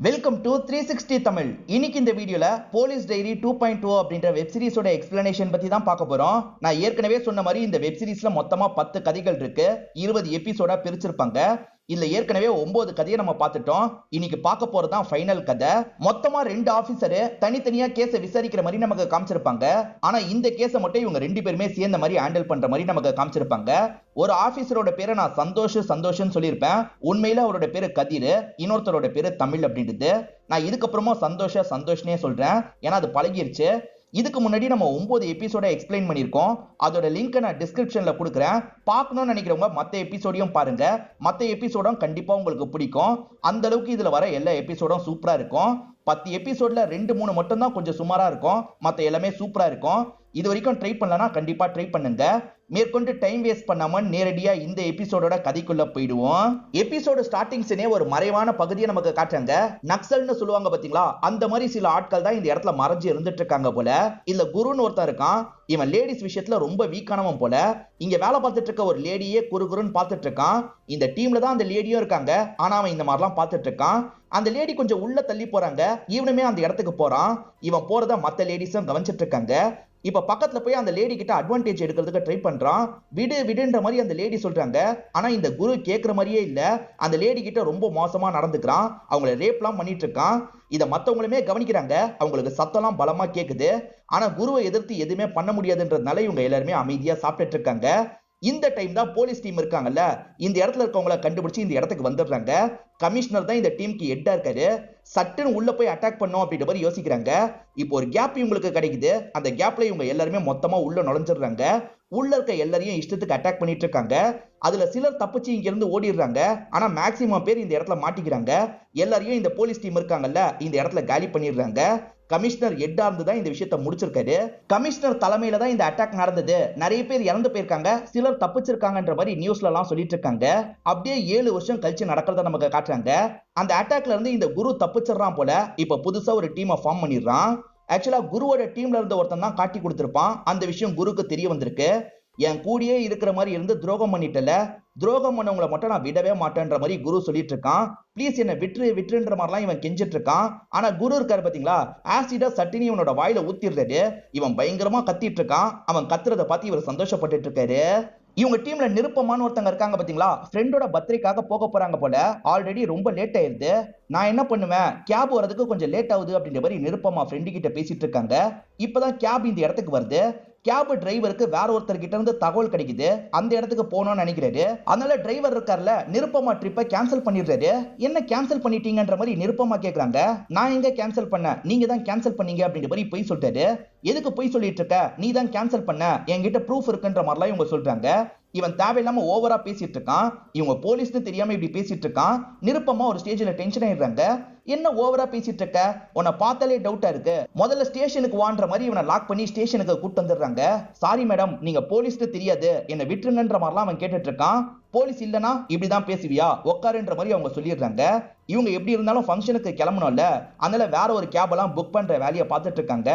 Welcome to 360 Tamil. இன்னைக்கு இந்த வீடியோல போலீஸ் டைரி 2.0 அப்படின்ற வெப் சீரிஸோட எக்ஸ்பிளனேஷன் பத்தி தான் பார்க்க போறோம். நான் ஏற்கனவே சொன்ன மாதிரி இந்த வெப் சீரிஸ்ல மொத்தமா 10 கதைகள் இருக்கு. 20 எபிசோடா பிரிச்சிருப்பாங்க. இல்ல ஏற்கனவே 9 கதையை நம்ம பார்த்துட்டோம். இன்னைக்கு பார்க்க போறதுதான் ஃபைனல் கதை. மொத்தமா 2 ஆபீசர் தனித்தனியா கேஸை விசாரிக்கிற மாதிரி நமக்கு காமிச்சிருப்பாங்க. ஆனா இந்த கேஸை மட்டும் இவங்க 2 பேருமே சேர்ந்த மாதிரி ஹேண்டில் பண்ற மாதிரி நமக்கு காமிச்சிருப்பாங்க. ஒரு ஆபீசரோட பேரை நான் சந்தோஷம் சொல்லியிருப்பேன். உண்மையில அவரோட பேரு கதிர், இன்னொருத்தரோட பேரு தமிழ் அப்படின்றது. நான் இதுக்கப்புறமா சந்தோஷ்னே சொல்றேன், ஏன்னா அது பழகிருச்சு. இதுக்கு முன்னாடி நம்ம 9 எபிசோட எக்ஸ்பிளைன் பண்ணியிருக்கோம். அதோட லிங்க் நான் டிஸ்கிரிப்ஷன்ல கொடுக்குறேன். பார்க்கணும்னு நினைக்கிறவங்க மற்ற எபிசோடையும் பாருங்க. மற்ற எபிசோடும் கண்டிப்பா உங்களுக்கு பிடிக்கும். அந்த அளவுக்கு இதுல வர எல்லா எபிசோடும் சூப்பரா இருக்கும். 10 எபிசோட்ல 2-3 மட்டும் தான் கொஞ்சம் சுமாரா இருக்கும். மற்ற எல்லாமே சூப்பரா இருக்கும். இது வரைக்கும் ட்ரை பண்ணலனா கண்டிப்பா ட்ரை பண்ணுங்க. மேற்கொண்டு டைம் வேஸ்ட் பண்ணாம நேரடியா இந்த எபிசோடோட கதைக்குள்ள போயிடுவோம். எபிசோடு ஸ்டார்டிங் சீனே ஒரு மறைவான பகுதியை நமக்கு காட்டுறாங்க. நக்சல்னு சொல்லுவாங்க பாத்தீங்களா, அந்த மாதிரி சில ஆட்கள் தான் இந்த இடத்துல மறைஞ்சு இருந்துட்டு இருக்காங்க போல. இல்ல குருன்னு ஒருத்தன் இருக்கான். இவன் லேடிஸ் விஷயத்துல ரொம்ப வீக்கானவன் போல. இங்க வேலை பார்த்துட்டு இருக்க ஒரு லேடியே குருன்னு பார்த்துட்டு இருக்கான். இந்த டீம்ல தான் அந்த லேடியும் இருக்காங்க. ஆனா அவன் இந்த மாதிரிலாம் பார்த்துட்டு இருக்கான். அந்த லேடி கொஞ்சம் உள்ள தள்ளி போறாங்க. இவனுமே அந்த இடத்துக்கு போறான். இவன் போறத மத்த லேடிஸும் கவனிச்சிட்டு இருக்காங்க. இப்ப பக்கத்துல போய் அந்த லேடி கிட்ட அட்வான்டேஜ் எடுக்கிறதுக்கு ட்ரை பண்றான். விடுன்ற மாதிரி அந்த லேடி சொல்றாங்க. ஆனா இந்த குரு கேட்கிற மாதிரியே இல்ல. அந்த லேடி கிட்ட ரொம்ப மோசமா நடந்துக்கிறான். அவங்கள ரேப்லாம் பண்ணிட்டு இருக்கான். இத மத்தவங்களுமே கவனிக்கிறாங்க. அவங்களுக்கு சத்தம்லாம் பலமா கேக்குது. ஆனா குருவை எதிர்த்து எதுவுமே பண்ண முடியாதுன்றதுனால இவங்க எல்லாருமே அமைதியா சாப்பிட்டுட்டு இருக்காங்க. இந்த டைம் தான் போலீஸ் டீம் இருக்காங்கல்ல, இந்த இடத்துல இருக்கவங்கள கண்டுபிடிச்சு இந்த இடத்துக்கு வந்துடுறாங்க. கமிஷனர் தான் இந்த டீமுக்கு ஹெட்டா இருக்காரு. சட்டுன்னு உள்ள போய் அட்டாக் பண்ணோம் அப்படின்ற மாதிரி யோசிக்கிறாங்க. இப்போ ஒரு கேப் இவங்களுக்கு கிடைக்குது. அந்த கேப்ல இவங்க எல்லாருமே மொத்தமா உள்ள நுழைஞ்சிடுறாங்க. உள்ள இருக்க எல்லாரையும் இஷ்டத்துக்கு அட்டாக் பண்ணிட்டு இருக்காங்க. அதுல சிலர் தப்பிச்சு இங்க இருந்து ஓடிடுறாங்க. ஆனா மேக்சிமம் பேர் இந்த இடத்துல மாட்டிக்கிறாங்க. எல்லாரையும் இந்த போலீஸ் டீம் இருக்காங்கல்ல, இந்த இடத்துல காலி பண்ணிடுறாங்க. கமிஷனர் ஹெட்டா இருந்து தான் இந்த விஷயத்தை முடிச்சிருக்காரு. கமிஷனர் தலைமையில தான் இந்த அட்டாக் நடந்தது. நிறைய பேர் இறந்து போயிருக்காங்க, சிலர் தப்பிச்சிருக்காங்கன்ற மாதிரி நியூஸ்ல எல்லாம் சொல்லிட்டு இருக்காங்க. அப்படியே 7 வருஷம் கழிச்சு நடக்கிறத நமக்கு காட்டுறாங்க. அந்த அட்டாக்ல இருந்து இந்த குரு தப்பிச்சிடறான் போல. இப்ப புதுசா ஒரு டீமை ஃபார்ம் பண்ணிடுறான். ஆக்சுவலா குருவோட டீம்ல இருந்த ஒருத்தன் தான் காட்டி கொடுத்திருப்பான். அந்த விஷயம் குருக்கு தெரிய வந்திருக்கு. என் கூடியே இருக்கிற மாதிரி இருந்து துரோகம் பண்ணிட்டல, துரோகம் பண்ணவங்களை மட்டும் நான் விடவே மாட்டேன்ற மாதிரி குரு சொல்லிட்டு இருக்கான். ப்ளீஸ் என்ன விட்டுன்ற மாதிரிலாம் இவன் கெஞ்சிட்டு இருக்கான். ஆனா குரு இருக்காரு பாத்தீங்களா, ஆசிடா சட்டினி இவனோட வாயில ஊத்திடுறாரு. இவன் பயங்கரமா கத்திட்டு இருக்கான். அவன் கத்துறத பார்த்து இவர் சந்தோஷப்பட்டு இருக்காரு. இவங்க டீம்ல நிருப்பமான ஒருத்தங்க இருக்காங்க பாத்தீங்களா, ஃப்ரெண்டோட பர்த்டேக்காக போக போறாங்க போல. ஆல்ரெடி ரொம்ப லேட் ஆயிருது. நான் என்ன பண்ணுவேன், கேப் வரதுக்கு கொஞ்சம் லேட் ஆகுது அப்படின்ற மாதிரி நிருப்பமா ஃப்ரெண்டு கிட்ட பேசிட்டு இருக்காங்க. இப்பதான் கேப் இந்த இடத்துக்கு வருது. கேப் டிரைவருக்கு வேற ஒருத்தர் கிட்ட இருந்து தகவல் கிடைக்குது. அந்த இடத்துக்கு போகணும்னு நினைக்கிறாரு. அதனால டிரைவர் இருக்கார்ல, நிருப்பமா ட்ரிப்பை கேன்சல் பண்ணிடுறாரு. என்ன கேன்சல் பண்ணிட்டீங்கன்ற மாதிரி நிருப்பமா கேக்குறாங்க. நான் எங்க கேன்சல் பண்ண, நீங்க தான் கேன்சல் பண்ணீங்க அப்படின்ற மாதிரி போய் சொல்லிட்டாரு. எதுக்கு போய் சொல்லிட்டு இருக்க, நீ தான் கேன்சல் பண்ண, என்கிட்ட ப்ரூஃப் இருக்குன்ற மாதிரிலாம் இவங்க சொல்றாங்க. இவன் தேவையில்லாம ஓவரா பேசிட்டு இருக்கான். இவங்க போலீஸ்னு தெரியாம இப்படி பேசிட்டு இருக்கான். நிருப்பமா ஒரு ஸ்டேஜ்ல டென்ஷன் ஆயிடுறாங்க. என்ன ஓவரா பேசிட்டு இருக்க, உன்னை பார்த்தாலே டவுட்டா இருக்கு, முதல்ல ஸ்டேஷனுக்கு வான்ற மாதிரி இவனை லாக் பண்ணி ஸ்டேஷனுக்கு கூட்டு வந்துடுறாங்க. சாரி மேடம், நீங்க போலீஸ்னு தெரியாது, என்ன விட்டுருங்கன்ற மாதிரிலாம் அவன் கேட்டுட்டு இருக்கான். போலீஸ் இல்லனா இப்படிதான் பேசுவியா, உட்காருன்ற மாதிரி அவங்க சொல்லிடுறாங்க. இவங்க எப்படி இருந்தாலும் ஃபங்க்ஷனுக்கு கிளம்பணும்ல, அதனால வேற ஒரு கேப் எல்லாம் புக் பண்ற வேலையை பார்த்துட்டு இருக்காங்க.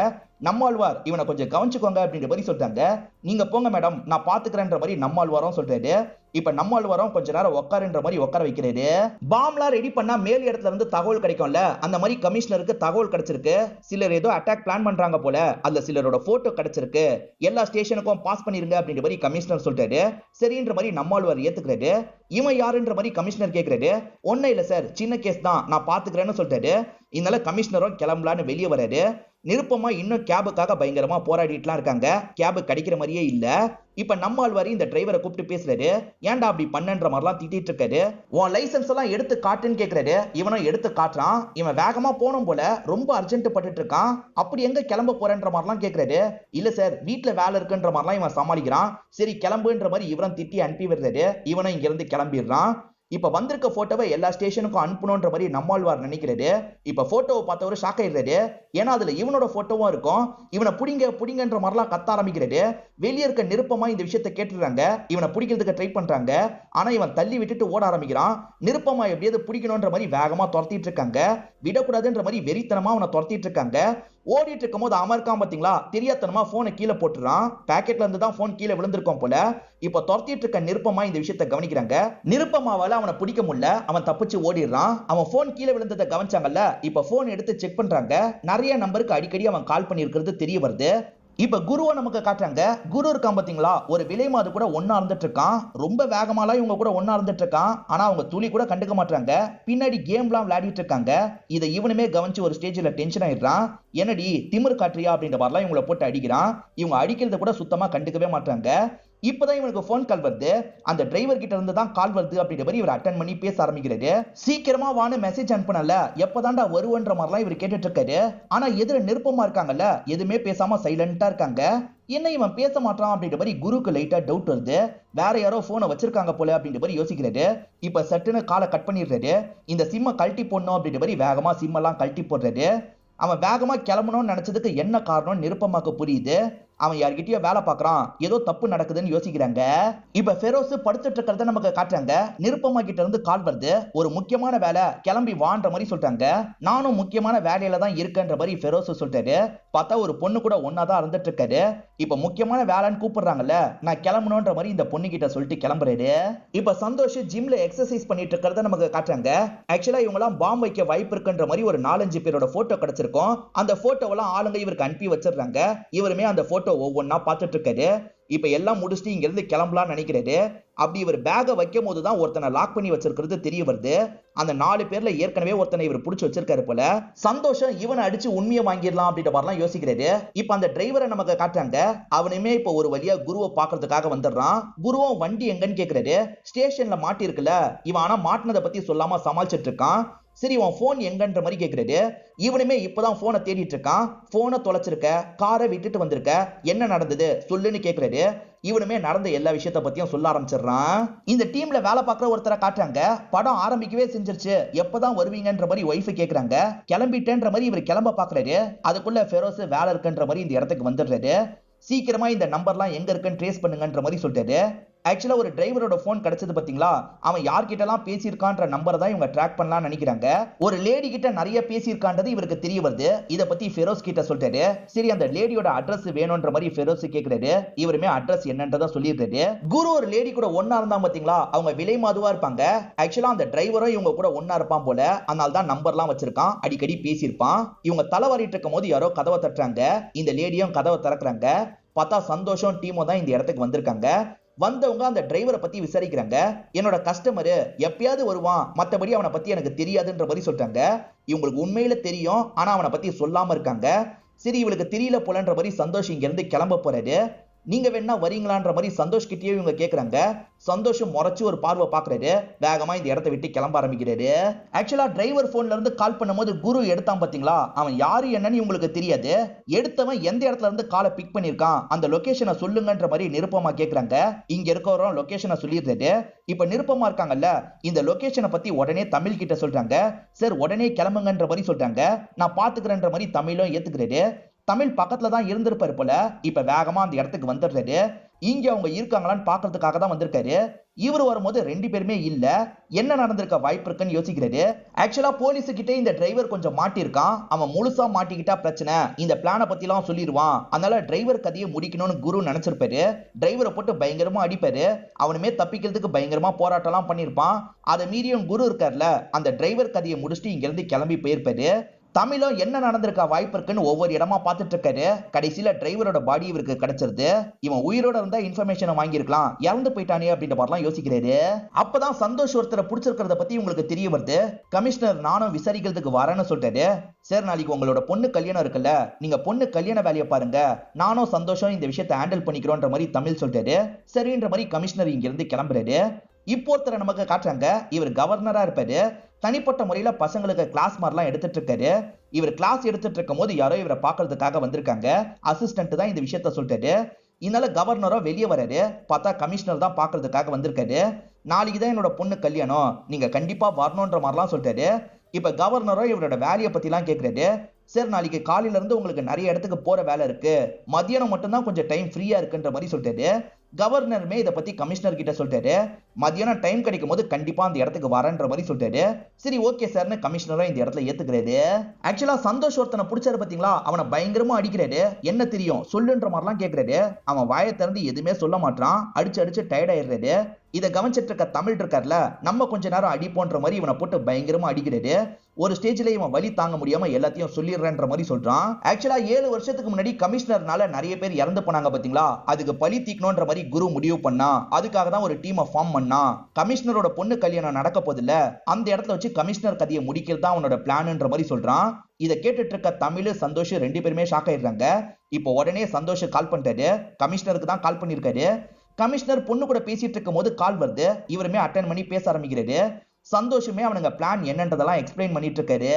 நம்மாழ்வார் இவனை கொஞ்சம் கவனிச்சுக்கோங்க அப்படின்ற மாதிரி சொல்றாங்க. நீங்க போங்க மேடம், நான் பாத்துக்கிறேன்ற மாதிரி நம்மாழ்வாரும் சொல்றாரு. இப்ப நம்மாழ்வாரும் கொஞ்ச நேரம் உட்காருன்ற மாதிரி உட்கார வைக்கிறாரு. பாம்லாம் ரெடி பண்ணா மேல் இடத்துல இருந்து தகவல் கிடைக்கும்ல, அந்த மாதிரி கமிஷனருக்கு தகவல் கிடைச்சிருக்கு. சிலர் ஏதோ அட்டாக் பிளான் பண்றாங்க போல. அதுல சிலரோட போட்டோ கிடைச்சிருக்கு. எல்லா ஸ்டேஷனுக்கும் பாஸ் பண்ணிருங்க அப்படின்ற மாதிரி கமிஷனர் சொல்றாரு. சரின்ற மாதிரி நம்மாழ்வார் ஏத்துக்கிறாரு. இவன் யாருன்ற மாதிரி கமிஷனர் கேக்குறாரு. ஒன்னும் இல்ல சார், சின்ன கேஸ் தான், நான் பாத்துக்கிறேன்னு சொல்றாரு. இதனால கமிஷனரும் கிளம்பலான்னு வெளியே வராரு. நிருப்பமா இன்னும் கேபுக்காக பயங்கரமா போராடிட்டுலாம் இருக்காங்க. கேபு கிடைக்கிற மாதிரியே இல்ல. இப்ப நம்மாழ்வாரி இந்த டிரைவரை கூப்பிட்டு பேசுறாரு. ஏன்டா அப்படி பண்ணன்ற மாதிரிலாம் திட்டிட்டு இருக்காரு. உன் லைசன்ஸ் எல்லாம் எடுத்து காட்டுன்னு கேக்குறாரு. இவனும் எடுத்து காட்டுறான். இவன் வேகமா போனோம் போல, ரொம்ப அர்ஜென்ட் பட்டுட்டு இருக்கான். அப்படி எங்க கிளம்ப போறேன்ற மாதிரிலாம் கேக்குறாரு. இல்ல சார், வீட்டுல வேலை இருக்குன்ற மாதிரிலாம் இவன் சமாளிக்கிறான். சரி கிளம்புன்ற மாதிரி இவரும் திட்டி அனுப்பி விடுறாரு. இவனும் இங்க இருந்து கிளம்பிடுறான். இப்ப வந்திருக்க போட்டோவை எல்லா ஸ்டேஷனுக்கும் அனுப்பணும்ன்ற மாதிரி நம்மாழ்வார் நினைக்கிறாரு. இப்ப போட்டோவை பார்த்தவரு ஷாக் ஆயிடுறாரு. ஏன்னா அதுல இவனோட போட்டோவும் இருக்கும். இவனை புடிங்கன்ற மாதிரிலாம் கத்த ஆரம்பிக்கிறாரு. வெளியே இருக்க நிருப்பமா இந்த விஷயத்தை கேட்டுறாங்க. இவனை பிடிக்கிறதுக்கு ட்ரை பண்றாங்க. ஆனா இவன் தள்ளி விட்டுட்டு ஓட ஆரம்பிக்கிறான். நிருப்பமா எப்படியாவது பிடிக்கணும்ன்ற மாதிரி வேகமா துரத்திட்டு இருக்காங்க. விடக்கூடாதுன்ற மாதிரி வெறித்தனமா அவனை துரத்திட்டு இருக்காங்க. ஓடிட்டு இருக்கும் போது அவன் இருக்கான் பாத்தீங்களா, தெரியாதனமா போனை கீழே போட்டுறான். பாக்கெட்ல இருந்து தான் போன் கீழே விழுந்திருக்கும் போல. இப்ப துரத்திட்டு இருக்க நிருப்பமா இந்த விஷயத்தை கவனிக்கிறாங்க. நிருப்பமாவால அவனை பிடிக்க முடியல, அவன் தப்பிச்சு ஓடிடுறான். அவன் போன் கீழே விழுந்ததை கவனிச்சாங்கல்ல, இப்ப போன் எடுத்து செக் பண்றாங்க. நிறைய நம்பருக்கு அடிக்கடி அவன் கால் பண்ணி இருக்கிறது தெரிய வருது. இப்ப குருவை நமக்கு காட்டுறாங்க. குரு இருக்கான் பாத்தீங்களா, ஒரு விலை மாது கூட ஒன்னா இருந்துட்டு இருக்கான். ரொம்ப வேகமாலாம் இவங்க கூட ஒன்னா இருந்துட்டு இருக்கான். ஆனா அவங்க துளி கூட கண்டுக்க மாட்டாங்க. பின்னாடி கேம்லாம் விளையாடிட்டு இருக்காங்க. இதை இவனுமே கவனிச்சு ஒரு ஸ்டேஜ்ல டென்ஷன் ஆயிடுறான். என்னடி திமிர் காட்டுறியா அப்படின்ற மாதிரிலாம் இவங்களை போட்டு அடிக்கிறான். இவங்க அடிக்கிறத கூட சுத்தமா கண்டுக்கவே மாட்டாங்க. இப்பதான் இவனுக்கு போன் கால் வருது. அந்த டிரைவர் கிட்ட இருந்து தான் கால் வருது அப்படின்ற மாதிரி இவர் அட்டன் பண்ணி பேச ஆரம்பிக்கிறாரு. சீக்கிரமா வான்னு மெசேஜ் அனுப்புனல, எப்பதான்டா வருவன்ற மாதிரிலாம் இவர் கேட்டுட்டு இருக்காரு. ஆனா எதிர நிருப்பமா இருக்காங்கல்ல, எதுவுமே பேசாம சைலண்டா இருக்காங்க. என்ன இவன் பேச மாட்டான் அப்படின்ற மாதிரி குருக்கு லைட்டா டவுட் வருது. வேற யாரோ போனை வச்சிருக்காங்க போல அப்படின்ற மாதிரி யோசிக்கிறாரு. இப்ப சட்டுன்னு காலை கட் பண்ணிடுறாரு. இந்த சிம்ம கழட்டி போடணும் அப்படின்ற மாதிரி வேகமா சிம்மெல்லாம் கழட்டி போடுறாரு. அவன் வேகமா கிளம்பணும்னு நினைச்சதுக்கு என்ன காரணம் நிருப்பமாக்கு புரியுது. அவன் யார்கிட்டயோ வேலை பார்க்கறான், ஏதோ தப்பு நடக்குதுன்னு யோசிக்கிறாங்க. இப்ப ஃபெரோஸ் படுத்துட்டு இருக்கிறத நமக்கு காட்டுறாங்க. நிருப்பமா கிட்ட இருந்து கால் வருது. ஒரு முக்கியமான வேலை, கிளம்பி வான்ற மாதிரி சொல்றாங்க. நானும் முக்கியமான வேலையில தான் இருக்கேன்ற மாதிரி ஃபெரோஸ் சொல்றாரு. பார்த்தா ஒரு பொண்ணு கூட ஒன்னாதான் இருந்துட்டு இருக்காரு. இப்ப முக்கியமான வேலைன்னு கூப்பிடுறாங்கல்ல, நான் கிளம்பணும்ன்ற மாதிரி இந்த பொண்ணு கிட்ட சொல்லிட்டு கிளம்புறாரு. இப்ப சந்தோஷ் ஜிம்ல எக்ஸசைஸ் பண்ணிட்டு இருக்கிறத நமக்கு காட்டுறாங்க. ஆக்சுவலா இவங்க எல்லாம் பாம்பு வைக்க வாய்ப்பு இருக்குன்ற மாதிரி ஒரு 4-5 பேரோட போட்டோ கிடைச்சிருக்கும். அந்த போட்டோவெல்லாம் ஆளுங்க இவருக்கு அனுப்பி வச்சிடுறாங்க. இவருமே அந்த போட்டோ ஒவ்வொன்னா பார்த்துட்டு இருக்காரு. இப்ப எல்லாம் முடிச்சுட்டு இங்க இருந்து கிளம்பலாம்னு நினைக்கிறாரு. அப்படி இவர் பேக வைக்கும் போதுதான் ஒருத்தனை லாக் பண்ணி வச்சிருக்கிறது தெரிய வருது. அந்த 4 பேர்ல ஏற்கனவே ஒருத்தனை இவர் புடிச்சு வச்சிருக்காரு போல. சந்தோஷம் இவனை அடிச்சு உண்மையை வாங்கிடலாம் அப்படின்ற மாதிரிலாம் யோசிக்கிறாரு. இப்ப அந்த டிரைவரை நமக்கு காட்டுறாங்க. அவனுமே இப்ப ஒரு வழியா குருவை பாக்குறதுக்காக வந்துடுறான். குருவும் வண்டி எங்கன்னு கேக்குறாரு. ஸ்டேஷன்ல மாட்டி இருக்குல்ல, இவன் ஆனா மாட்டினதை பத்தி சொல்லாம சமாளிச்சிட்டு இருக்கான். சரி உன் போன் எங்கன்ற மாதிரி கேக்குறாரு. இவனுமே இப்பதான் போனை தேடிட்டு இருக்கான். போனை தொலைச்சிருக்க, காரை விட்டுட்டு வந்திருக்க, என்ன நடந்தது சொல்லுன்னு கேக்குறாரு. இவனுமே நடந்த எல்லா விஷயத்த பத்தியும் சொல்ல ஆரம்பிச்சிடுறான். இந்த டீம்ல வேலை பார்க்குற ஒருத்தரை காட்டுறாங்க. படம் ஆரம்பிக்கவே செஞ்சிருச்சு, எப்பதான் வருவீங்கன்ற மாதிரி ஒய்ஃப் கேக்குறாங்க. கிளம்பிட்டேன்ற மாதிரி இவர் கிளம்ப பாக்குறாரு. அதுக்குள்ள ஃபெரோஸ் வேலை இருக்குன்ற மாதிரி இந்த இடத்துக்கு வந்துடுறாரு. சீக்கிரமா இந்த நம்பர்லாம் எங்க இருக்குன்னு ட்ரேஸ் பண்ணுங்கன்ற மாதிரி சொல்லிட்டாரு. ஆக்சுவலா ஒரு டிரைவரோட போன் கிடைச்சது பாத்தீங்களா, அவன் யார்கிட்ட எல்லாம் பேசியிருக்கான்ற நம்பரை தான் இவங்க ட்ராக் பண்ணலாம் நினைக்கிறாங்க. ஒரு லேடி கிட்ட நிறைய பேசியிருக்கான்றது இவருக்கு தெரிய வருது. இத பத்தி ஃபெரோஸ் கிட்ட சொல்லிட்டாரு. சரி அந்த லேடியோட அட்ரஸ் வேணும்ன்ற மாதிரி ஃபெரோஸ் கேக்குறாரு. இவருமே அட்ரஸ் என்னன்றதை சொல்லியிருக்காரு. குரு ஒரு லேடி கூட ஒன்னா இருந்தா பாத்தீங்களா, அவங்க விலை மாதுவா இருப்பாங்க. ஆக்சுவலா அந்த டிரைவரும் இவங்க கூட ஒன்னா இருப்பான் போல. அதனால தான் நம்பர்லாம் வச்சிருக்கான், அடிக்கடி பேசியிருப்பான். இவங்க தலைவாரிட்டு இருக்கும் போது யாரோ கதவை தட்டுறாங்க. இந்த லேடியும் கதவை திறக்கிறாங்க. பார்த்தா சந்தோஷம் டீமோ தான் இந்த இடத்துக்கு வந்திருக்காங்க. வந்தவங்க அந்த டிரைவரை பத்தி விசாரிக்கிறாங்க. என்னோட கஸ்டமர் எப்பயாவது வருவான், மத்தபடி அவனை பத்தி எனக்கு தெரியாதுன்ற மாதிரி சொல்றாங்க. இவங்களுக்கு உண்மையில தெரியும், ஆனா அவனை பத்தி சொல்லாம இருக்காங்க. சரி இவளுக்கு தெரியல போலன்ற மாதிரி சந்தோஷ் இங்க இருந்து கிளம்ப போறாரு. நீங்க வேணா வரீங்களான்ற மாதிரி சந்தோஷ் கிட்டயே இவங்க கேக்குறாங்க. சந்தோஷம் முறைச்சு ஒரு பார்வை பாக்குறாரு. வேகமா இந்த இடத்தை விட்டு கிளம்ப ஆரம்பிக்கிறாரு. ஆக்சுவலா டிரைவர் போன்ல இருந்து கால் பண்ணும்போது குரு எடுத்தான் பாத்தீங்களா, அவன் யாரு என்னன்னு உங்களுக்கு தெரியாது. எடுத்தவன் எந்த இடத்துல இருந்து காலை பிக் பண்ணிருக்கான், அந்த லொகேஷனை சொல்லுங்கன்ற மாதிரி நிருப்பமா கேக்குறாங்க. இங்க இருக்கிறவரும் லொகேஷனை சொல்லிடுறாரு. இப்ப நிருப்பமா இருக்காங்கல்ல, இந்த லொகேஷனை பத்தி உடனே தமிழ் கிட்ட சொல்றாங்க. சார் உடனே கிளம்புங்கன்ற மாதிரி சொல்றாங்க. நான் பாத்துக்கிறேன்ற மாதிரி தமிழும் ஏத்துக்கிறாரு. தமிழ் பக்கத்துல தான் இருந்திருப்பாரு போல. இப்ப வேகமா அந்த இடத்துக்கு வந்துடுறாரு. இங்க அவங்க இருக்காங்களான்னு பாக்குறதுக்காக தான் வந்திருக்காரு. இவர் வரும்போது 2 பேருமே இல்ல. என்ன நடந்திருக்க வாய்ப்பு இருக்குன்னு யோசிக்கிறாரு. ஆக்சுவலா போலீஸ் கிட்ட இந்த டிரைவர் கொஞ்சம் மாட்டிருக்கான். அவன் முழுசா மாட்டிக்கிட்டா பிரச்சனை, இந்த பிளான பத்தி எல்லாம் சொல்லிடுவான். அதனால டிரைவர் கதையை முடிக்கணும்னு குரு நினைச்சிருப்பாரு. டிரைவரை போட்டு பயங்கரமா அடிப்பாரு. அவனுமே தப்பிக்கிறதுக்கு பயங்கரமா போராட்டம் எல்லாம் பண்ணிருப்பான். அதை மீறியும் குரு இருக்கார்ல, அந்த டிரைவர் கதையை முடிச்சுட்டு இங்க இருந்து கிளம்பி போயிருப்பாரு. தமிழும் என்ன நடந்திருக்க வாய்ப்பு இருக்குன்னு ஒவ்வொரு இடமா பார்த்துட்டு இருக்காரு. கடைசியில டிரைவரோட பாடி இவருக்கு கிடைச்சிருது. இவன் உயிரோட இருந்தா இன்ஃபர்மேஷனை வாங்கியிருக்கலாம், இறந்து போயிட்டானே அப்படின்ற மாதிரிலாம் யோசிக்கிறாரு. அப்பதான் சந்தோஷ் ஒருத்தரை பிடிச்சிருக்கிறத பத்தி உங்களுக்கு தெரிய வருது. கமிஷனர் நானும் விசாரிக்கிறதுக்கு வரேன்னு சொல்லிட்டாரு. சார் நாளைக்கு உங்களோட பொண்ணு கல்யாணம் இருக்குல்ல, நீங்க பொண்ணு கல்யாண வேலையை பாருங்க, நானும் சந்தோஷம் இந்த விஷயத்தை ஹேண்டில் பண்ணிக்கிறோன்ற மாதிரி தமிழ் சொல்லிட்டாரு. சரின்ற மாதிரி கமிஷனர் இங்க இருந்து கிளம்புறாரு. இப்போ ஒருத்தரை நமக்கு காட்டுறாங்க. இவர் கவர்னரா இருப்பாரு. தனிப்பட்ட முறையில பசங்களுக்கு கிளாஸ் மாதிரிலாம் எடுத்துட்டு இருக்காரு. இவர் கிளாஸ் எடுத்துட்டு இருக்கும் போது யாரோ இவரை பாக்குறதுக்காக வந்திருக்காங்க. அசிஸ்டன்ட் தான் இந்த விஷயத்த சொல்லிட்டாரு. இதனால கவர்னரோ வெளியே வராரு. பார்த்தா கமிஷனர் தான் பாக்குறதுக்காக வந்திருக்காரு. நாளைக்கு தான் என்னோட பொண்ணு கல்யாணம், நீங்க கண்டிப்பா வரணும்ன்ற மாதிரிலாம் சொல்லிட்டாரு. இப்ப கவர்னரோ இவரோட வேலையை பத்தி எல்லாம் கேக்குறாரு. சார் நாளைக்கு காலையில இருந்து உங்களுக்கு நிறைய இடத்துக்கு போற வேலை இருக்கு, மதியானம் மட்டும்தான் கொஞ்சம் டைம் ஃப்ரீயா இருக்குன்ற மாதிரி சொல்லிட்டாரு. கவர்னருமே இதை பத்தி கமிஷனர் கிட்ட சொல்லிட்டாரு. மதியானம் டைம் கிடைக்கும் போது கண்டிப்பா அந்த இடத்துக்கு வரேன்ற மாதிரி சொல்றாரு. சரி ஓகே சார்னு கமிஷனரும் இந்த இடத்துல ஏத்துக்கிறாரு. ஆக்சுவலா சந்தோஷ் ஒருத்தனை பிடிச்சாரு பாத்தீங்களா, அவனை பயங்கரமா அடிக்கிறாரு. என்ன தெரியும் சொல்லுன்ற மாதிரிலாம் கேட்கிறாரு. அவன் வாயை திறந்து எதுவுமே சொல்ல மாட்டான். அடிச்சு அடிச்சு டயர்ட் ஆயிடுறாரு. இதை கவனிச்சிட்டு இருக்க தமிழ் இருக்கார்ல, நம்ம கொஞ்ச நேரம் அடிப்போன்ற மாதிரி இவனை போட்டு பயங்கரமா அடிக்கிறாரு. ஒரு ஸ்டேஜ்ல இவன் வலி தாங்க முடியாம எல்லாத்தையும் சொல்லிடுறேன்ற மாதிரி சொல்றான். ஆக்சுவலா 7 வருஷத்துக்கு முன்னாடி கமிஷனர்னால நிறைய பேர் இறந்து போனாங்க பாத்தீங்களா, அதுக்கு பழி தீக்கணும்ன்ற மாதிரி குரு முடிவு பண்ணா. அதுக்காக தான் ஒரு டீமை ஃபார்ம் பண்ணா. கமிஷனரோட பொண்ணு கல்யாணம் நடக்க போதில்ல, அந்த இடத்துல வச்சு கமிஷனர் கதையை முடிக்கிறது தான் அவனோட பிளான்ன்ற மாதிரி சொல்றான். இதை கேட்டுட்டு இருக்க தமிழ் சந்தோஷ் 2 பேருமே ஷாக் ஆயிடுறாங்க. இப்போ உடனே சந்தோஷ் கால் பண்ணிட்டாரு. கமிஷனருக்கு தான் கால் பண்ணிருக்காரு. கமிஷனர் பொண்ணு கூட பேசிட்டு இருக்கும் போது கால் வருது. இவருமே அட்டென்ட் பண்ணி பேச ஆரம்பிக்கிறாரு. சந்தோஷமே அவனுங்க பிளான் என்னன்றதெல்லாம் எக்ஸ்பிளைன் பண்ணிட்டு இருக்காரு.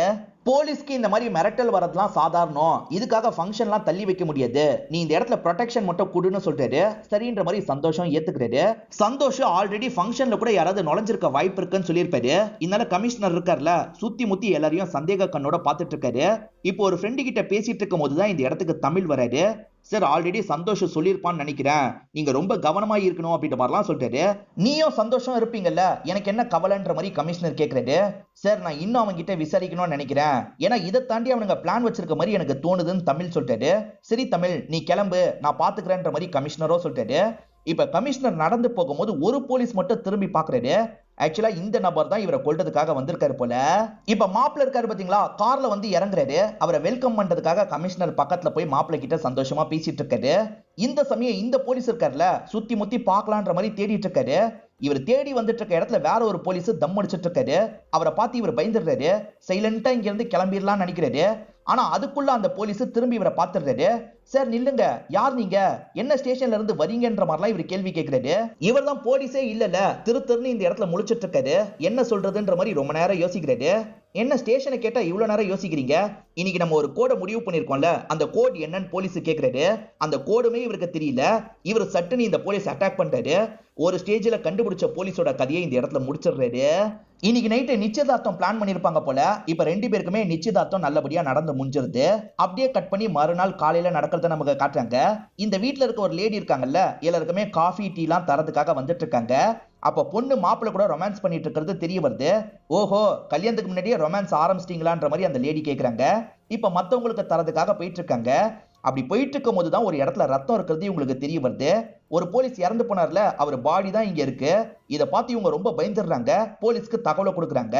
போலீஸ்க்கு இந்த மாதிரி மிரட்டல் வரதுலாம் சாதாரணம், இதுக்காக ஃபங்க்ஷன்லாம் தள்ளி வைக்க முடியாது, நீ இந்த இடத்துல ப்ரொடெக்ஷன் மட்டும் கொடுன்னு சொல்றாரு. சரின்ற மாதிரி சந்தோஷம் ஏத்துக்கிறாரு. சந்தோஷம் ஆல்ரெடி ஃபங்க்ஷன்ல கூட யாராவது நுழைஞ்சிருக்க வாய்ப்பு இருக்குன்னு சொல்லியிருப்பாரு. இதனால கமிஷனர் இருக்கார்ல, சுத்தி முத்தி எல்லாரையும் சந்தேக கண்ணோட பார்த்துட்டு இருக்காரு. இப்போ ஒரு ஃப்ரெண்டு கிட்ட பேசிட்டு இருக்கும் போதுதான் இந்த இடத்துக்கு தமிழ் வராரு. சார் ஆல்ரெடி சந்தோஷம் சொல்லியிருப்பான்னு நினைக்கிறேன், நீங்க ரொம்ப கவனமா இருக்கணும் அப்படின்ற மாதிரிலாம் சொல்றாரு. நீயும் சந்தோஷம் இருப்பீங்கல்ல, எனக்கு என்ன கவலைன்ற மாதிரி கமிஷனர் கேட்கிறாரு. சார் நான் இன்னும் அவங்க கிட்ட விசாரிக்கணும்னு நினைக்கிறேன், ஏன்னா இதை தாண்டி அவனுங்க பிளான் வச்சிருக்க மாதிரி எனக்கு தோணுதுன்னு தமிழ் சொல்லிட்டாரு. சரி தமிழ் நீ கிளம்பு, நான் பாத்துக்கிறேன்ற மாதிரி கமிஷனரோ சொல்லிட்டாரு. இப்ப கமிஷனர் நடந்து போகும்போது ஒரு போலீஸ் மட்டும் திரும்பி பாக்குறாரு. ஆக்சுவலா இந்த நபர் தான் இவரை கொல்றதுக்காக வந்திருக்காரு போல. இப்ப மாப்பிள்ள இருக்காரு பாத்தீங்களா, கார்ல வந்து இறங்குறாரு. அவரை வெல்கம் பண்றதுக்காக கமிஷனர் பக்கத்துல போய் மாப்பிள்ள கிட்ட சந்தோஷமா பேசிட்டு இருக்காரு. இந்த சமயம் இந்த போலீஸ் இருக்காருல, சுத்தி முத்தி பாக்கலான்ற மாதிரி தேடிட்டு இருக்காரு. இவர் தேடி வந்துட்டு இருக்க இடத்துல வேற ஒரு போலீஸ் தம் அடிச்சிட்டு இருக்காரு. அவரை பார்த்து இவர் பயந்துடுறாரு. சைலண்டா இங்க இருந்து கிளம்பிடலாம்னு நினைக்கிறாரு. ஆனா அதுக்குள்ள அந்த போலீஸ் திரும்பி இவரை பார்த்துடுறாரு. சார் நில்லுங்க, யார் நீங்க, என்ன ஸ்டேஷன்ல இருந்து வரீங்கன்ற மாதிரிலாம் இவர் கேள்வி கேட்கிறாரு. இவர் தான் போலீஸே இல்லல, திருன்னு இந்த இடத்துல முழிச்சிட்டு இருக்காரு. என்ன சொல்றதுன்ற மாதிரி ரொம்ப நேரம் யோசிக்கிறாரு. என்ன ஸ்டேஷனை கேட்டா இவ்வளவு நேரம் யோசிக்கிறீங்க, இன்னைக்கு நம்ம ஒரு கோடை முடிவு பண்ணிருக்கோம்ல, அந்த கோட் என்னன்னு போலீஸ் கேட்கிறாரு. அந்த கோடுமே இவருக்கு தெரியல. இவர் சட்டுன்னு இந்த போலீஸ் அட்டாக் பண்றாரு. ஒரு ஸ்டேஜ்ல கண்டுபிடிச்ச போலீஸோட கதையை இந்த இடத்துல முடிச்சிடுறாரு. இன்னைக்கு நைட்டு நிச்சயதார்த்தம் பிளான் பண்ணிருப்பாங்க போல. இப்ப 2 பேருக்குமே நிச்சயதார்த்தம் நல்லபடியா நடந்து முடிஞ்சிருது. அப்படியே கட் பண்ணி மறுநாள் காலையில நடக்கிறத நமக்கு காட்டுறாங்க. இந்த வீட்டுல இருக்க ஒரு லேடி இருக்காங்கல்ல, எல்லாருக்குமே காஃபி டீ எல்லாம் தரதுக்காக வந்துட்டு இருக்காங்க. அப்ப பொண்ணு மாப்பிள்ள கூட ரொமான்ஸ் பண்ணிட்டு இருக்கிறது தெரிய வருது. ஓஹோ, கல்யாணத்துக்கு முன்னாடியே ரொமான்ஸ் ஆரம்பிச்சிட்டீங்களான்ற மாதிரி அந்த லேடி கேக்குறாங்க. இப்ப மத்தவங்களுக்கு தரதுக்காக போயிட்டு இருக்காங்க. அப்படி போயிட்டு இருக்கும் போதுதான் ஒரு இடத்துல ரத்தம் இருக்கிறது இவங்களுக்கு தெரிய வருது. ஒரு போலீஸ் இறந்து போனார்ல, அவர் பாடி தான் இங்க இருக்கு. இதை பார்த்து இவங்க ரொம்ப பயந்துடுறாங்க. போலீஸ்க்கு தகவலை கொடுக்குறாங்க.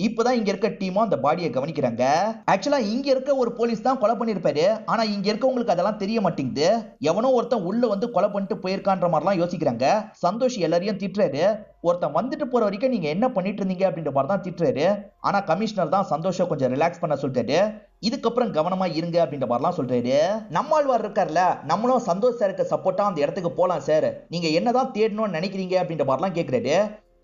இப்பதான் இங்க இருக்க டீமும் அந்த பாடியை கவனிக்கிறாங்க. ஆக்சுவலா இங்க இருக்க ஒரு போலீஸ் தான் கொலை பண்ணிருப்பாரு. ஆனா இங்க இருக்கவங்களுக்கு அதெல்லாம் தெரிய மாட்டேங்குது. எவனோ ஒருத்தன் உள்ள வந்து கொலை பண்ணிட்டு போயிருக்கான்ற மாதிரிலாம் யோசிக்கிறாங்க. சந்தோஷ் எல்லாரையும் திட்டுறாரு. ஒருத்தன் வந்துட்டு போற வரைக்கும் நீங்க என்ன பண்ணிட்டு இருந்தீங்க அப்படின்ற மாதிரி தான் திட்டுறாரு. ஆனா கமிஷனர் தான் சந்தோஷம் கொஞ்சம் ரிலாக்ஸ் பண்ண சொல்லிட்டாரு. இதுக்கப்புறம் கவனமா இருங்க அப்படின்ற மாதிரிலாம் சொல்றாரு. நம்மாழ்வார் இருக்கார்ல, நம்மளும் சந்தோஷ் சாருக்கு சப்போர்ட்டா அந்த இடத்துக்கு போலாம் சார், நீங்க என்னதான் தேடணும்னு நினைக்கிறீங்க அப்படின்ற மாதிரிலாம் கேட்கிறாரு.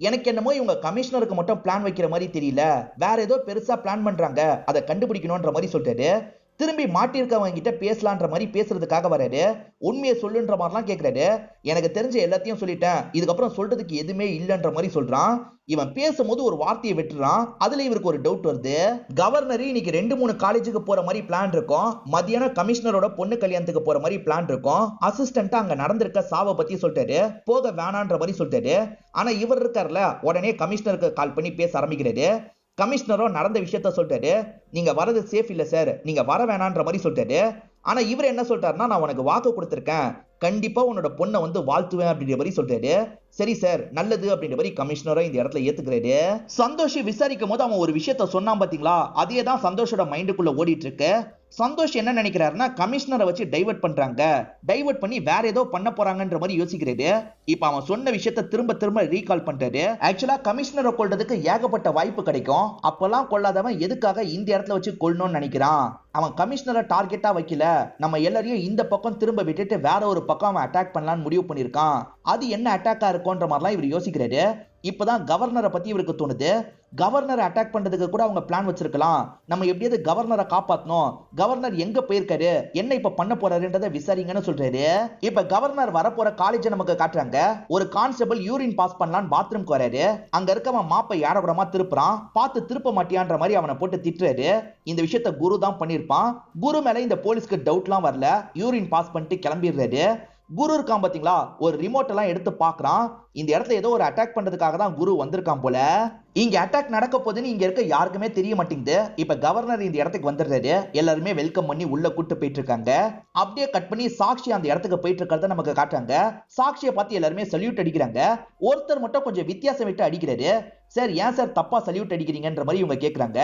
எனக்கு என்னமோ இவங்க கமிஷனருக்கு மட்டும் பிளான் வைக்கிற மாதிரி தெரியல, வேற ஏதோ பெருசா பிளான் பண்றாங்க, அதை கண்டுபிடிக்கணும்ன்ற மாதிரி சொல்றாரு. திரும்பி மாட்டிருக்கவங்க கிட்ட பேசலான்ற மாதிரி பேசுறதுக்காக வராரு. உண்மையை சொல்லுன்ற மாதிரிலாம் கேட்கிறாரு. எனக்கு தெரிஞ்ச எல்லாத்தையும் சொல்லிட்டேன், இதுக்கப்புறம் சொல்றதுக்கு எதுவுமே இல்லைன்ற மாதிரி சொல்றான். இவன் பேசும்போது ஒரு வார்த்தையை வெட்டுறான். அதுல இவருக்கு ஒரு டவுட் வருது. கவர்னர் இன்னைக்கு 2-3 காலேஜுக்கு போற மாதிரி பிளான் இருக்கும். மத்தியானம் கமிஷனரோட பொண்ணு கல்யாணத்துக்கு போற மாதிரி பிளான் இருக்கும். அசிஸ்டன்ட்டா அங்க நடந்திருக்க சாவை பத்தி சொல்லிட்டாரு. போக வேணான்ற மாதிரி சொல்லிட்டாரு. ஆனா இவர் இருக்கார்ல, உடனே கமிஷனருக்கு கால் பண்ணி பேச ஆரம்பிக்கிறாரு. கமிஷனரும் நடந்த விஷயத்த சொல்லிட்டாரு. நீங்க வரது சேஃப் இல்ல சார், நீங்க வர வேணான்ற மாதிரி சொல்லிட்டாரு. ஆனா இவர் என்ன சொல்லிட்டாருன்னா, நான் உனக்கு வாக்கு கொடுத்திருக்கேன், கண்டிப்பா உன்னோட பொண்ணை வந்து வாழ்த்துவேன் அப்படின்ற மாதிரி சொல்றாரு. சரி சார் நல்லது அப்படின்ற மாதிரி கமிஷனரும் இந்த இடத்துல ஏத்துக்கிறாரு. சந்தோஷ் விசாரிக்கும் போது அவன் ஒரு விஷயத்த சொன்னான் பாத்தீங்களா, அதே தான் சந்தோஷோட மைண்டுக்குள்ள ஓடிட்டு இருக்கு. சந்தோஷ் என்ன நினைக்கிறாருன்னா, கமிஷனரை வச்சு டைவர்ட் பண்றாங்க, டைவர்ட் பண்ணி வேற ஏதோ பண்ண போறாங்கன்ற மாதிரி யோசிக்கிறாரு. இப்ப அவன் சொன்ன விஷயத்த திரும்ப திரும்ப ரீகால் பண்றாரு. ஆக்சுவலா கமிஷனரை கொல்றதுக்கு ஏகப்பட்ட வாய்ப்பு கிடைக்கும். அப்பெல்லாம் கொல்லாதவன் எதுக்காக இந்த இடத்துல வச்சு கொல்லணும்னு நினைக்கிறான். அவன் கமிஷனரை டார்கெட்டா வைக்கல, நம்ம எல்லாரையும் இந்த பக்கம் திரும்ப விட்டுட்டு வேற ஒரு பக்கம் அவன் அட்டாக் பண்ணலாம்னு முடிவு பண்ணிருக்கான். அது என்ன அட்டாக்கா இருக்கும்ன்ற மாதிரிலாம் இவர் யோசிக்கிறாரு. இப்பதான் கவர்னரை பத்தி இவருக்கு தோணுது. கவர்னரை அட்டாக் பண்றதுக்கு கூட அவங்க பிளான் வச்சிருக்கலாம். நம்ம எப்படியாவது கவர்னரை காப்பாத்தணும், கவர்னர் எங்க போயிருக்காரு, என்ன இப்ப பண்ண போறாருன்றதை விசாரிங்கன்னு சொல்றாரு. இப்ப கவர்னர் வரப்போற காலேஜ் நமக்கு காட்டுறாங்க. ஒரு கான்ஸ்டபிள் யூரின் பாஸ் பண்ணலான்னு பாத்ரூம்க்கு வராரு. அங்க இருக்கவன் மாப்பை யாரபுரமா திருப்புறான். பார்த்து திருப்ப மாட்டியான்ற மாதிரி அவனை போட்டு திட்டுறாரு. இந்த விஷயத்த குரு தான் பண்ணிருப்பான். குரு மேல இந்த போலீஸ்க்கு டவுட்லாம் வரல, யூரின் பாஸ் பண்ணிட்டு கிளம்பிடுறாரு. குரு இருக்கான் பாத்தீங்களா, ஒரு ரிமோட் எல்லாம் எடுத்து பாக்குறான். இந்த இடத்துல ஏதோ ஒரு அட்டாக் பண்றதுக்காக தான் குரு வந்திருக்கான் போல. இங்க அட்டாக் நடக்க போகுதுன்னு இங்க இருக்க யாருக்குமே தெரிய மாட்டேங்குது. இப்ப கவர்னர் இந்த இடத்துக்கு வந்துடுறாரு. எல்லாருமே வெல்கம் பண்ணி உள்ள கூட்டு போயிட்டு இருக்காங்க. அப்படியே கட் பண்ணி சாக்ஷி அந்த இடத்துக்கு போயிட்டு இருக்கிறத நமக்கு காட்டுறாங்க. சாக்ஷியை பார்த்து எல்லாருமே சல்யூட் அடிக்கிறாங்க. ஒருத்தர் மட்டும் கொஞ்சம் வித்தியாசம் விட்டு அடிக்கிறாரு. சார் ஏன் சார் தப்பா சல்யூட் அடிக்கிறீங்கன்ற மாதிரி இவங்க கேக்குறாங்க.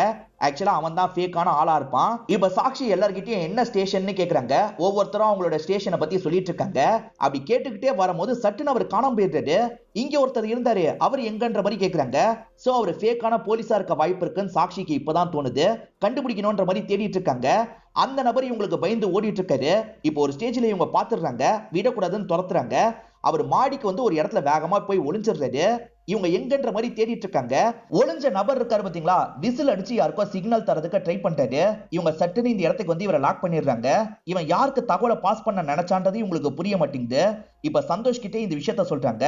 ஆக்சுவலா அவன் தான் ஃபேக்கான ஆளா இருப்பான். இப்ப சாக்ஷி எல்லார்கிட்டயும் என்ன ஸ்டேஷன் கேக்குறாங்க. ஒவ்வொருத்தரும் அவங்களோட ஸ்டேஷனை பத்தி சொல்லிட்டு இருக்காங்க. அப்படி கேட்டுக்கிட்டே வரும்போது சட்டுன்னு அவர் காணாம போயிடுறாரு. இங்க ஒருத்தர் இருந்தாரு, அவர் எங்கன்ற மாதிரி கேக்குறாங்க. சோ அவர் ஃபேக்கான போலீஸா இருக்க வாய்ப்பு இருக்குன்னு சாக்ஷிக்கு இப்பதான் தோணுது. கண்டுபிடிக்கணும்ன்ற மாதிரி தேடிட்டு இருக்காங்க. அந்த நபர் இவங்களுக்கு பயந்து ஓடிட்டு இருக்காரு. இப்போ ஒரு ஸ்டேஜ்ல இவங்க பாத்துறாங்க, விடக்கூடாதுன்னு துரத்துறாங்க. அவர் மாடிக்கு வந்து ஒரு இடத்துல வேகமா போய் ஒளிஞ்சிடுறாரு. இவங்க எங்கன்ற மாதிரி தேடிட்டு இருக்காங்க. ஒளிஞ்ச நபர் இருக்காரு பாத்தீங்களா, விசில் அடிச்சு யாருக்கோ சிக்னல் தரதுக்கு ட்ரை பண்றாரு. இவங்க சட்டுன்னு இந்த இடத்துக்கு வந்து இவரை லாக் பண்ணிடுறாங்க. இவன் யாருக்கு தகவலை பாஸ் பண்ண நினைச்சான்றது இவங்களுக்கு புரிய மாட்டேங்குது. இப்ப சந்தோஷ் கிட்டே இந்த விஷயத்த சொல்றாங்க.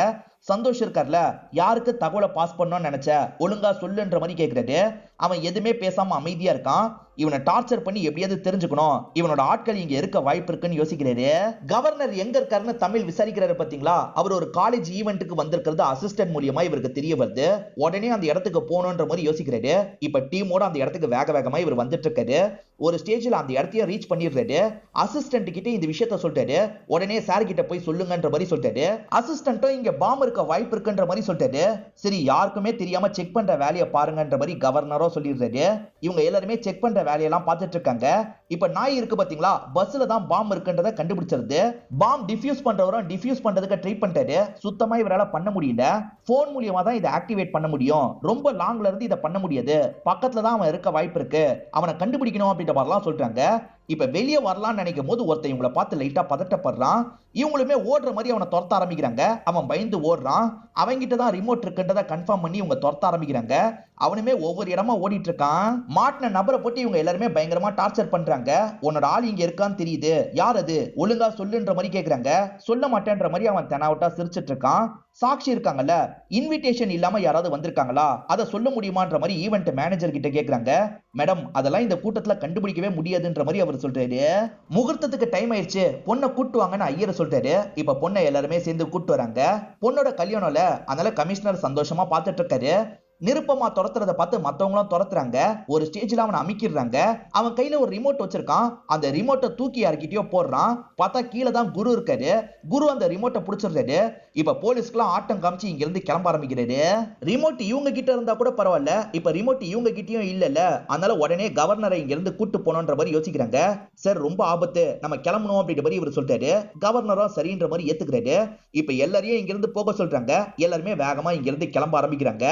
சந்தோஷ் இருக்கார்ல, யாருக்கு தகவலை பாஸ் பண்ணணும்னு நினைச்ச, ஒழுங்கா சொல்லுன்ற மாதிரி கேக்குறாரு. அவன் எதுவுமே பேசாம அமைதியா இருக்கான். இவனை டார்ச்சர் பண்ணி எப்படியாவது தெரிஞ்சுக்கணும், இவனோட ஆட்கள் இங்க இருக்க வாய்ப்பு இருக்குன்னு யோசிக்கிறாரு. கவர்னர் எங்க இருக்காருன்னு தமிழ் விசாரிக்கிறாரு பாத்தீங்களா, அவர் ஒரு காலேஜ் ஈவென்ட்டுக்கு வந்திருக்கிறது அசிஸ்டன்ட் மூலியமா இவருக்கு தெரிய வருது. உடனே அந்த இடத்துக்கு போகணுன்ற மாதிரி யோசிக்கிறாரு. இப்ப டீமோட அந்த இடத்துக்கு வேக வேகமா இவர் வந்துட்டு இருக்காரு. ஒரு ஸ்டேஜ்ல அந்த இடத்தையும் ரீச் பண்ணிடுறாரு. அசிஸ்டன்ட் கிட்ட இந்த விஷயத்த சொல்லிட்டாரு. உடனே சார் கிட்ட போய் சொல்லுங்கன்ற மாதிரி சொல்லிட்டாரு. அசிஸ்டன்ட்டும் இங்க பாம்பு இருக்க வாய்ப்பு இருக்குன்ற மாதிரி சொல்லிட்டாரு. சரி யாருக்குமே தெரியாம செக் பண்ற வேலையை பாருங்கன்ற மாதிரி கவர்னரும் சொல்லிடுறாரு. இவங்க எல்லாருமே செக் பண்ற வேலையெல்லாம் பார்த்துட்டு இருக்காங்க. இப்ப நாய் இருக்கு பாத்தீங்களா, பஸ்ல தான் பாம்பு இருக்குன்றத கண்டுபிடிச்சிருது. பாம்பு டிஃப்யூஸ் பண்றவரும் டிஃப்யூஸ் பண்றதுக்கு ட்ரை பண்ணிட்டாரு. சுத்தமா இவரால பண்ண முடியல. போன் மூலியமா தான் இதை ஆக்டிவேட் பண்ண முடியும். ரொம்ப லாங்ல இருந்து இதை பண்ண முடியாது. பக்கத்துல தான் அவன் இருக்க வாய்ப்பு இருக்கு. அவனை கண்டுபிடிக்கணும் அப்படின்ற மாதிரிலாம் சொல்றாங்க. இப்ப வெளியே வரலாம்னு நினைக்கும் போது ஒருத்தன் இவங்களை பார்த்து லைட்டா பதட்டப்படுறான். இவங்களுமே ஓடுற மாதிரி அவனை துரத்த ஆரம்பிக்கிறாங்க. அவன் பயந்து ஓடுறான். அவங்கிட்ட தான் ரிமோட் இருக்குன்றத கன்ஃபார்ம் பண்ணி இவங்க துரத்த ஆரம்பிக்கிறாங்க. அவனுமே ஒவ்வொரு இடமா ஓடிட்டு இருக்கான். மாட்டின நபரை போட்டு இவங்க எல்லாருமே பயங்கரமா டார்ச்சர் பண்றாங்க. உன்னோட ஆள் இங்க இருக்கான்னு தெரியுது, யார் அது, ஒழுங்கா சொல்லுன்ற மாதிரி கேக்குறாங்க. சொல்ல மாட்டேன்ற மாதிரி அவன் தெனாவட்டா சிரிச்சிட்டு இருக்கான். சாக்ஷி இருக்காங்கல்ல, இன்விடேஷன் இல்லாம யாராவது வந்திருக்காங்களா, அதை சொல்ல முடியுமான்ற மாதிரி ஈவென்ட் மேனேஜர் கிட்ட கேக்குறாங்க. மேடம் அதெல்லாம் இந்த கூட்டத்துல கண்டுபிடிக்கவே முடியாதுன்ற மாதிரி அவர் சொல்றாரு. முகூர்த்தத்துக்கு டைம் ஆயிடுச்சு, பொண்ணை கூட்டு வாங்கன்னு ஐயர் சொல்றாரு. இப்ப பொண்ணை எல்லாருமே சேர்ந்து கூட்டு வராங்க. பொண்ணோட கல்யாணம்ல, அதனால கமிஷனர் சந்தோஷமா பார்த்துட்டு இருக்காரு. நிருப்பமா துரத்துறத பார்த்து மத்தவங்களும் துரத்துறாங்க. ஒரு ஸ்டேஜ்ல அவனை அமைக்கிறாங்க. அவன் கையில ஒரு ரிமோட் வச்சிருக்கான். அந்த ரிமோட்டை தூக்கி யார்கிட்டயோ போடுறான். பார்த்தா கீழே தான் குரு இருக்காரு. குரு அந்த ரிமோட்டை புடிச்சிடுறாரு. இப்ப போலீஸ்க்குலாம் ஆட்டம் காமிச்சு இங்க இருந்து கிளம்ப ஆரம்பிக்கிறாரு. ரிமோட் இவங்க கிட்ட இருந்தா கூட பரவாயில்ல, இப்ப ரிமோட் இவங்க கிட்டயும் இல்லல்ல. அதனால உடனே கவர்னரை இங்க இருந்து கூட்டு போனோன்ற மாதிரி யோசிக்கிறாங்க. சார் ரொம்ப ஆபத்து, நம்ம கிளம்பணும் அப்படின்ற மாதிரி இவர் சொல்றாரு. கவர்னரும் சரின்ற மாதிரி ஏத்துக்கிறாரு. இப்ப எல்லாரையும் இங்க இருந்து போக சொல்றாங்க. எல்லாருமே வேகமா இங்க இருந்து கிளம்ப ஆரம்பிக்கிறாங்க.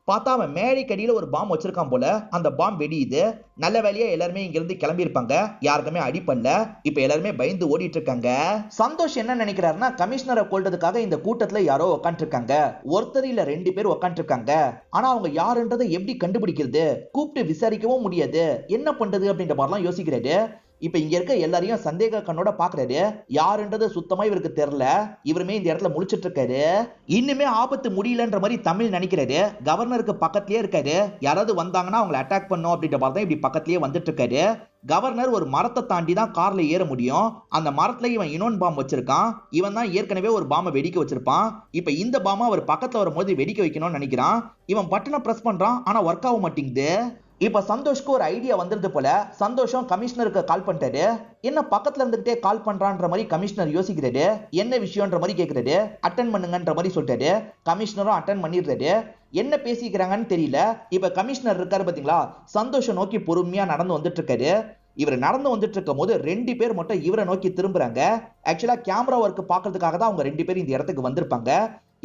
பார்த்தா அவன் மேடைக்கடியில ஒரு பாம் வச்சிருக்கான் போல. அந்த பாம் வெடியுது. நல்ல வேலையா எல்லாருமே இங்க இருந்து கிளம்பி இருப்பாங்க. யாருக்குமே அடிப்படல. இப்ப எல்லாருமே பயந்து ஓடிட்டு இருக்காங்க. சந்தோஷ் என்ன நினைக்கிறாருன்னா, கமிஷனரை கொல்றதுக்காக இந்த கூட்டத்துல யாரோ உட்காந்து இருக்காங்க. ஒருத்தர் இல்ல 2 பேர் உட்காந்து இருக்காங்க. ஆனா அவங்க யாருன்றதை எப்படி கண்டுபிடிக்கிறது, கூப்பிட்டு விசாரிக்கவும் முடியாது, என்ன பண்றது அப்படின்ற மாதிரிலாம் யோசிக்கிறாரு. இப்ப இங்க இருக்க எல்லாரையும் சந்தேக கண்ணோட பாக்குறாரு. யாருன்றது சுத்தமா இவருக்கு தெரியல. இவருமே இந்த இடத்துல முழிச்சிட்டு இருக்காரு. இன்னுமே ஆபத்து முடியலன்ற மாதிரி தமிழ் நினைக்கிறாரு. கவர்னருக்கு பக்கத்திலேயே இருக்காரு. யாராவது வந்தாங்கன்னா அவங்களை அட்டாக் பண்ணும் அப்படின்ற மாதிரி தான் இப்படி பக்கத்திலேயே வந்துட்டு இருக்காரு. கவர்னர் ஒரு மரத்தை தாண்டி தான் கார்ல ஏற முடியும். அந்த மரத்துல இவன் இன்னொன்று பாம்பு வச்சிருக்கான். இவன் தான் ஏற்கனவே ஒரு பாம்பை வெடிக்க வச்சிருப்பான். இப்ப இந்த பாம்பை அவர் பக்கத்துல வரும்போது வெடிக்க வைக்கணும்னு நினைக்கிறான். இவன் பட்டனை பிரஸ் பண்றான். ஆனா ஒர்க் ஆக மாட்டேங்குது. இப்ப சந்தோஷ்க்கு ஒரு ஐடியா வந்திருது போல. சந்தோஷம் கமிஷனருக்கு கால் பண்ணிட்டாரு. என்ன பக்கத்துல இருந்துகிட்டே கால் பண்றான்ற மாதிரி கமிஷனர் யோசிக்கிறாரு. என்ன விஷயம்ன்ற மாதிரி கேக்குறாரு. அட்டன் பண்ணுங்கன்ற மாதிரி சொல்லிட்டாரு. கமிஷனரும் அட்டன் பண்ணிடுறாரு. என்ன பேசிக்கிறாங்கன்னு தெரியல. இப்ப கமிஷனர் இருக்காரு பாத்தீங்களா, சந்தோஷம் நோக்கி பொறுமையா நடந்து வந்துட்டு இருக்காரு. இவர் நடந்து வந்துட்டு இருக்கும் போது 2 பேர் மட்டும் இவரை நோக்கி திரும்புறாங்க. ஆக்சுவலா கேமரா ஒர்க் பாக்குறதுக்காக தான் அவங்க 2 பேரும் இந்த இடத்துக்கு வந்திருப்பாங்க.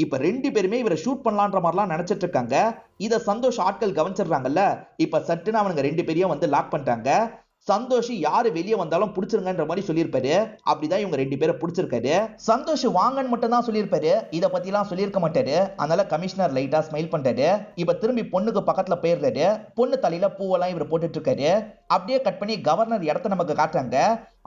இப்ப 2 பேருமே இவரை ஷூட் பண்ணலான்ற மாதிரிலாம் நினைச்சிட்டு இருக்காங்க. இத சந்தோஷ் ஆட்கள் கவனிச்சிடுறாங்கல்ல. இப்ப சட்டுன்னு அவனுங்க 2 பேரையும் வந்து லாக் பண்றாங்க. சந்தோஷ் யாரு வெளியே வந்தாலும் புடிச்சிருங்கன்ற மாதிரி சொல்லியிருப்பாரு. அப்படிதான் இவங்க 2 பேரை புடிச்சிருக்காரு. சந்தோஷ் வாங்கன்னு மட்டும் தான் சொல்லியிருப்பாரு. இத பத்தி எல்லாம் சொல்லியிருக்க மாட்டாரு. அதனால கமிஷனர் லைட்டா ஸ்மைல் பண்றாரு. இப்ப திரும்பி பொண்ணுக்கு பக்கத்துல போயிடுறாரு. பொண்ணு தலையில பூவெல்லாம் இவர் போட்டுட்டு இருக்காரு. அப்படியே கட் பண்ணி கவர்னர் இடத்த நமக்கு காட்டுறாங்க.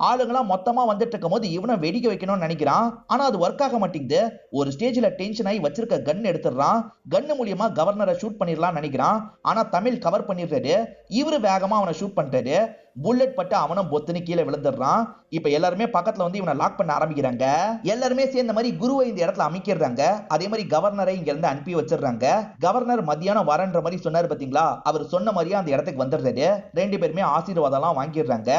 ஆளுங்களாம் மொத்தமா வந்துட்டு இருக்கும் போது இவனை வெடிக்க வைக்கணும்னு நினைக்கிறான். ஆனா அது ஒர்க் ஆக மாட்டேங்குது. ஒரு ஸ்டேஜ்ல டென்ஷன் ஆகி வச்சிருக்க கன் எடுத்துடுறான். கன்னு மூலியமா கவர்னரை ஷூட் பண்ணிடலாம்னு நினைக்கிறான். ஆனா தமிழ் கவர் பண்ணிடுறாரு. இவரு வேகமா அவனை ஷூட் பண்ணிட்டாரு. புல்லட் பட்டு அவனும் பொத்துன்னு கீழே விழுந்துடுறான். இப்ப எல்லாருமே பக்கத்துல வந்து இவனை லாக் பண்ண ஆரம்பிக்கிறாங்க. எல்லாருமே சேர்ந்த மாதிரி குருவை இந்த இடத்துல அமைக்கிறாங்க. அதே மாதிரி கவர்னரை இங்க இருந்து அனுப்பி வச்சிடுறாங்க. கவர்னர் மத்தியானம் வரன்ற மாதிரி சொன்னாரு பாத்தீங்களா, அவர் சொன்ன மாதிரியே அந்த இடத்துக்கு வந்துடுறாரு. ரெண்டு பேருமே ஆசீர்வாதம் எல்லாம் வாங்கிடுறாங்க.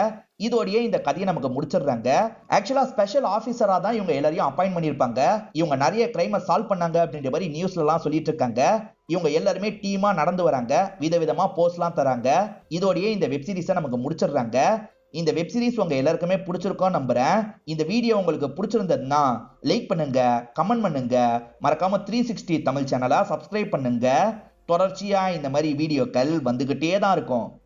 இதோடயே இந்த கதையை நமக்கு முடிச்சிடுறாங்க. ஆக்சுவலா ஸ்பெஷல் ஆபீசரா தான் இவங்க எல்லாரையும் அப்பாயிண்ட் பண்ணிருப்பாங்க. இவங்க நிறைய கிரைமை சால்வ் பண்ணாங்க அப்படின்ற மாதிரி நியூஸ்ல எல்லாம் சொல்லிட்டு இருக்காங்க. இவங்க எல்லாருமே டீமா நடந்து வராங்க. விதவிதமா போஸ்ட்லாம் தராங்க. இதோடயே இந்த வெப் சீரிஸை நமக்கு முடிச்சிடுறாங்க. இந்த வெப் சீரிஸ் உங்க எல்லாருக்குமே பிடிச்சிருக்கோம் நம்புறேன். இந்த வீடியோ உங்களுக்கு பிடிச்சிருந்ததுன்னா லைக் பண்ணுங்க, கமெண்ட் பண்ணுங்க, மறக்காம 360 தமிழ் சேனலை சப்ஸ்கிரைப் பண்ணுங்க. தொடர்ச்சியா இந்த மாதிரி வீடியோக்கள் வந்துகிட்டே தான் இருக்கும்.